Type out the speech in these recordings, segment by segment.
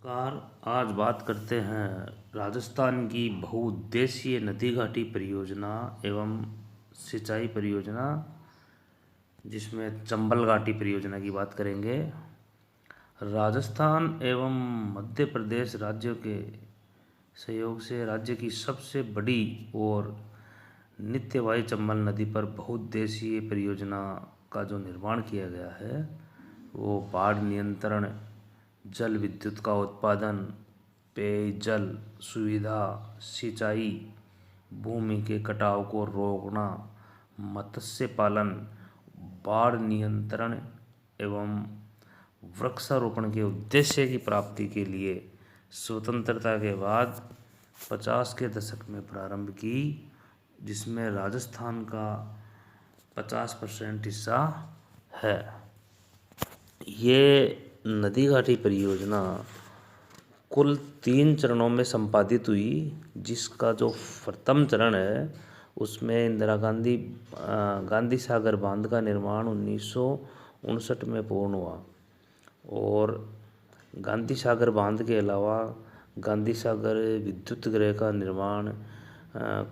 नमस्कार। आज बात करते हैं राजस्थान की बहुउद्देशीय नदी घाटी परियोजना एवं सिंचाई परियोजना, जिसमें चंबल घाटी परियोजना की बात करेंगे। राजस्थान एवं मध्य प्रदेश राज्यों के सहयोग से राज्य की सबसे बड़ी और नित्यवाही चंबल नदी पर बहुउद्देशीय परियोजना का जो निर्माण किया गया है वो बाढ़ नियंत्रण, जल विद्युत का उत्पादन, पेयजल सुविधा, सिंचाई, भूमि के कटाव को रोकना, मत्स्य पालन, बाढ़ नियंत्रण एवं वृक्षारोपण के उद्देश्य की प्राप्ति के लिए स्वतंत्रता के बाद 50 के दशक में प्रारंभ की, जिसमें राजस्थान का 50% हिस्सा है। ये नदी घाटी परियोजना कुल 3 चरणों में संपादित हुई, जिसका जो प्रथम चरण है उसमें इंदिरा गांधी सागर बांध का निर्माण 1959 में पूर्ण हुआ और गांधी सागर बांध के अलावा गांधी सागर विद्युत गृह का निर्माण,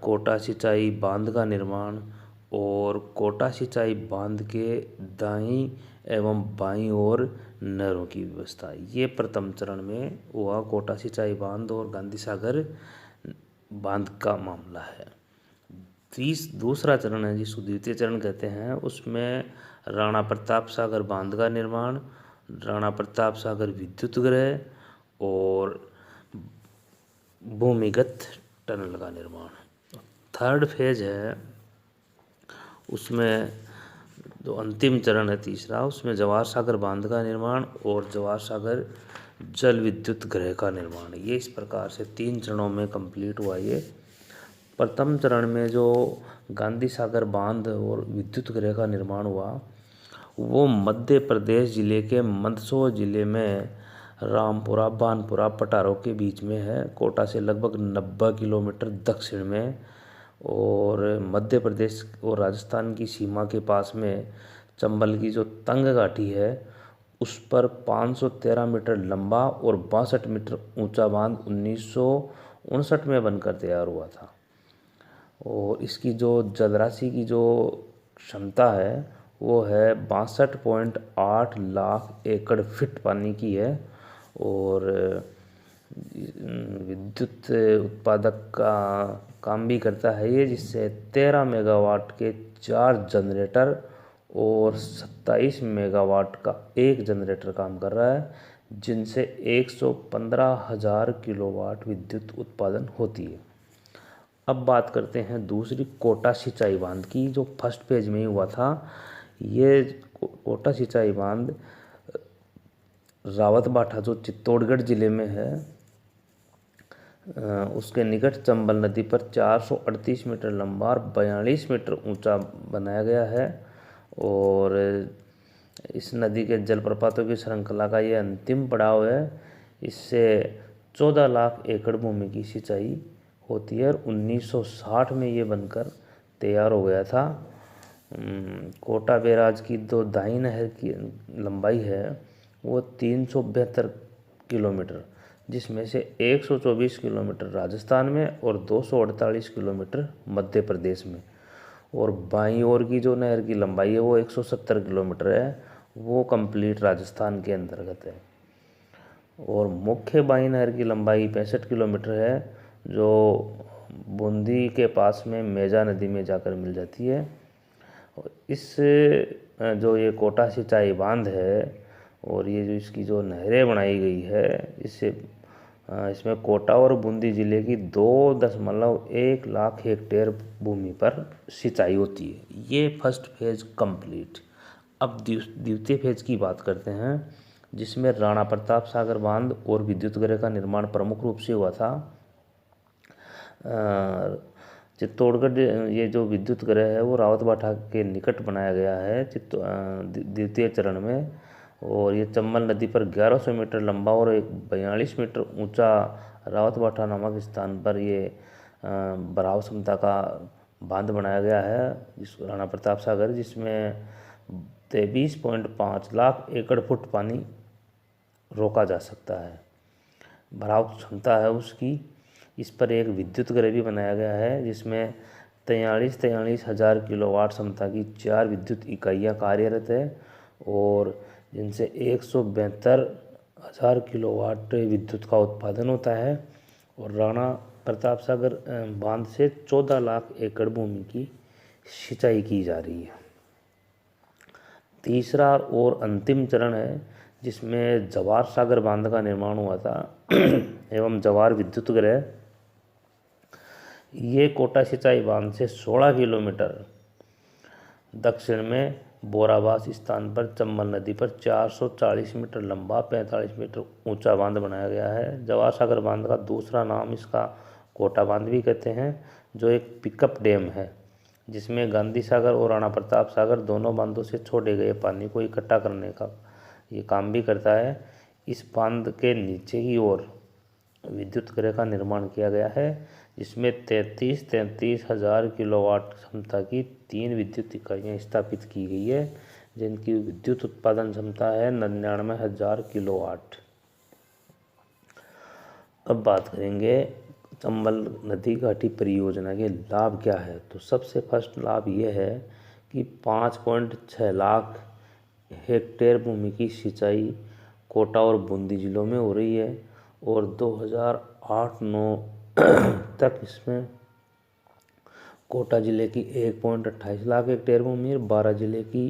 कोटा सिंचाई बांध का निर्माण और कोटा सिंचाई बांध के दाईं एवं बाईं ओर नहरों की व्यवस्था, ये प्रथम चरण में हुआ। कोटा सिंचाई बांध और गांधी सागर बांध का मामला है। दूसरा चरण है जिसको द्वितीय चरण कहते हैं, उसमें राणा प्रताप सागर बांध का निर्माण, राणा प्रताप सागर विद्युत गृह और भूमिगत टनल का निर्माण। थर्ड फेज है, उसमें जो अंतिम चरण है तीसरा, उसमें जवाहर सागर बांध का निर्माण और जवाहर सागर जल विद्युत गृह का निर्माण। ये इस प्रकार से 3 चरणों में कंप्लीट हुआ। ये प्रथम चरण में जो गांधी सागर बांध और विद्युत गृह का निर्माण हुआ वो मध्य प्रदेश जिले के मंदसौर जिले में रामपुरा बानपुरा पटारों के बीच में है, कोटा से लगभग 90 किलोमीटर दक्षिण में और मध्य प्रदेश और राजस्थान की सीमा के पास में चंबल की जो तंग घाटी है उस पर 513 मीटर लंबा और 62 मीटर ऊंचा बांध 1959 में बनकर तैयार हुआ था और इसकी जो जलराशि की जो क्षमता है वो है 62.8 लाख एकड़ फीट पानी की है और विद्युत उत्पादक का काम भी करता है ये, जिससे 13 मेगावाट के 4 जनरेटर और 27 मेगावाट का एक जनरेटर काम कर रहा है, जिनसे 115,000 किलोवाट विद्युत उत्पादन होती है। अब बात करते हैं दूसरी कोटा सिंचाई बांध की, जो फर्स्ट फेज में ही हुआ था। ये कोटा सिंचाई बांध रावतबाठा जो चित्तौड़गढ़ जिले में है उसके निकट चंबल नदी पर 438 मीटर लंबा और 42 मीटर ऊंचा बनाया गया है और इस नदी के जलप्रपातों की श्रृंखला का ये अंतिम पड़ाव है। इससे 14 लाख एकड़ भूमि की सिंचाई होती है और 1960 में ये बनकर तैयार हो गया था। कोटा बैराज की जो दाई नहर की लंबाई है वो 372 किलोमीटर, जिसमें से 124 किलोमीटर राजस्थान में और 248 किलोमीटर मध्य प्रदेश में, और बाईं ओर की जो नहर की लंबाई है वो 170 किलोमीटर है, वो कंप्लीट राजस्थान के अंतर्गत है। और मुख्य बाईं नहर की लंबाई 65 किलोमीटर है, जो बूंदी के पास में मेजा नदी में जाकर मिल जाती है। इस जो ये कोटा सिंचाई बांध है और ये जो इसकी जो नहरें बनाई गई है, इसमें कोटा और बूंदी जिले की 2.1 लाख हेक्टेयर भूमि पर सिंचाई होती है। ये फर्स्ट फेज कंप्लीट। अब द्वितीय फेज की बात करते हैं, जिसमें राणा प्रताप सागर बांध और विद्युत गृह का निर्माण प्रमुख रूप से हुआ था। चित्तौड़गढ़ ये जो विद्युत गृह है वो रावतबाठा के निकट बनाया गया है द्वितीय चरण में, और ये चंबल नदी पर 1100 मीटर लंबा और 42 मीटर ऊंचा रावतबाठा नामक स्थान पर ये बराव क्षमता का बांध बनाया गया है जिस राणा प्रताप सागर, जिसमें 23.5 लाख एकड़ फुट पानी रोका जा सकता है। भराव क्षमता है उसकी। इस पर एक विद्युत ग्रह भी बनाया गया है जिसमें 43,000 किलोवाट क्षमता की 4 विद्युत इकाइयाँ कार्यरत है और जिनसे 172,000 किलोवाट विद्युत का उत्पादन होता है। और राणा प्रताप सागर बांध से 14 लाख एकड़ भूमि की सिंचाई की जा रही है। तीसरा और अंतिम चरण है जिसमें जवाहर सागर बांध का निर्माण हुआ था एवं जवाहर विद्युत ग्रह। ये कोटा सिंचाई बांध से 16 किलोमीटर दक्षिण में बोराबास स्थान पर चंबल नदी पर 440 मीटर लंबा 45 मीटर ऊंचा बांध बनाया गया है। जवाहर सागर बांध का दूसरा नाम इसका कोटा बांध भी कहते हैं, जो एक पिकअप डैम है जिसमें गांधी सागर और राणा प्रताप सागर दोनों बांधों से छोड़े गए पानी को इकट्ठा करने का ये काम भी करता है। इस बांध के नीचे की ओर विद्युत ग्रह का निर्माण किया गया है जिसमें 33,000 किलोवाट क्षमता की 3 विद्युत इकाइयाँ स्थापित की गई है जिनकी विद्युत उत्पादन क्षमता है 99,000 किलोवाट। अब बात करेंगे चंबल नदी घाटी परियोजना के लाभ क्या है। तो सबसे फर्स्ट लाभ ये है कि 5.6 लाख हेक्टेयर भूमि की सिंचाई कोटा और बूंदी जिलों में हो रही है और 2008-9 तक इसमें कोटा जिले की 1.28 लाख हेक्टेयर भूमि और 12 जिले की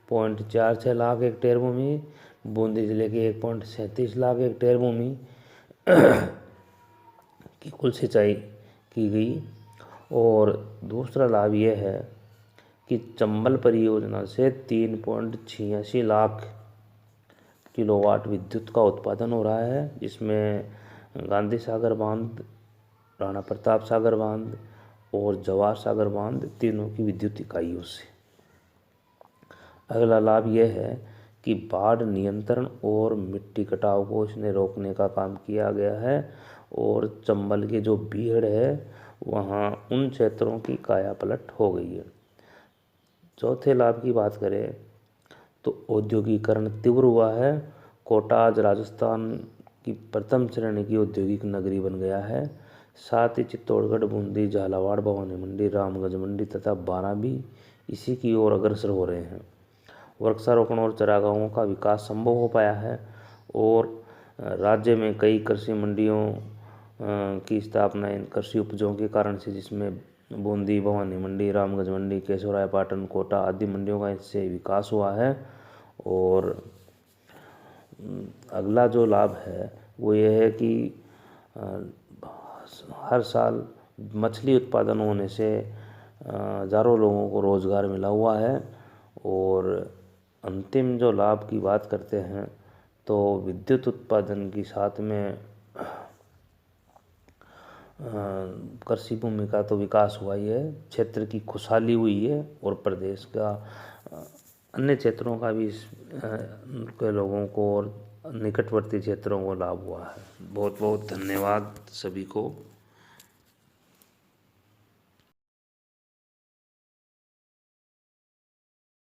0.46 लाख हेक्टेयर भूमि, बूंदी जिले की 1.37 लाख हेक्टेयर भूमि की कुल सिंचाई की गई। और दूसरा लाभ यह है कि चंबल परियोजना से 3.86 लाख किलोवाट विद्युत का उत्पादन हो रहा है जिसमें गांधी सागर बांध, राणा प्रताप सागर बांध और जवाहर सागर बांध तीनों की विद्युत इकाइयों से। अगला लाभ यह है कि बाढ़ नियंत्रण और मिट्टी कटाव को इसने रोकने का काम किया गया है और चंबल के जो बीहड़ है वहाँ उन क्षेत्रों की काया पलट हो गई है। चौथे लाभ की बात करें तो औद्योगिकरण तीव्र हुआ है। कोटा आज राजस्थान की प्रथम श्रेणी की औद्योगिक नगरी बन गया है। साथ ही चित्तौड़गढ़, बूंदी, झालावाड़, भवानी मंडी, रामगंज मंडी तथा बारां भी इसी की ओर अग्रसर हो रहे हैं। वृक्षारोपण और चारागाहों का विकास संभव हो पाया है और राज्य में कई कृषि मंडियों की स्थापना इन कृषि उपजों के कारण से, जिसमें बूंदी, भवानी मंडी, रामगंज मंडी, केशवरायपाटन, कोटा आदि मंडियों का इससे विकास हुआ है। और अगला जो लाभ है वो ये है कि हर साल मछली उत्पादन होने से हज़ारों लोगों को रोज़गार मिला हुआ है। और अंतिम जो लाभ की बात करते हैं तो विद्युत उत्पादन के साथ में कृषि भूमि का तो विकास हुआ ही है, क्षेत्र की खुशहाली हुई है और प्रदेश का अन्य क्षेत्रों का भी के लोगों को और निकटवर्ती क्षेत्रों को लाभ हुआ है। बहुत बहुत धन्यवाद सभी को।